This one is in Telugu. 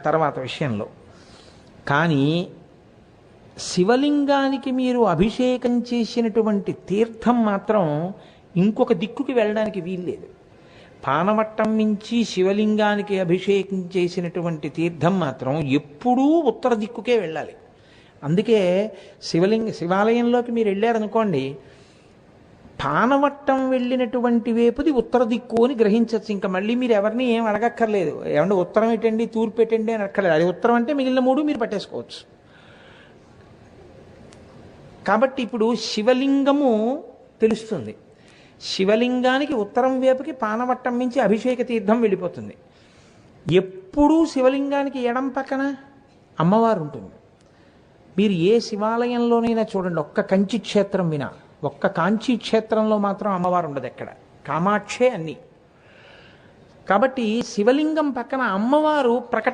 తర్వాత విషయంలో. కానీ శివలింగానికి మీరు అభిషేకం చేసినటువంటి తీర్థం మాత్రం ఇంకొక దిక్కుకి వెళ్ళడానికి వీల్లేదు. పానవట్టం నుంచి శివలింగానికి అభిషేకం చేసినటువంటి తీర్థం మాత్రం ఎప్పుడూ ఉత్తర దిక్కుకే వెళ్ళాలి. అందుకే శివాలయంలోకి మీరు వెళ్ళారనుకోండి, పానవట్టం వెళ్ళినటువంటి వైపుది ఉత్తర దిక్కు అని గ్రహించవచ్చు. ఇంకా మళ్ళీ మీరు ఎవరిని ఏం అడగక్కర్లేదు, ఏమంటే ఉత్తరం ఏంటండి తూర్పు పెట్టండి అని అక్కర్లేదు. అది ఉత్తరం అంటే మిగిలిన మూడు మీరు పట్టేసుకోవచ్చు. కాబట్టి ఇప్పుడు శివలింగము తెలుస్తుంది. శివలింగానికి ఉత్తరం వైపుకి పానవట్టం నుంచి అభిషేక తీర్థం వెళ్ళిపోతుంది. ఎప్పుడూ శివలింగానికి ఎడం పక్కన అమ్మవారు ఉంటుంది. మీరు ఏ శివాలయంలోనైనా చూడండి, ఒక్క కంచి క్షేత్రం వినా, ఒక్క కాంచీ క్షేత్రంలో మాత్రం అమ్మవారు ఉండదు ఎక్కడ, కామాక్షే అన్నీ. కాబట్టి శివలింగం పక్కన అమ్మవారు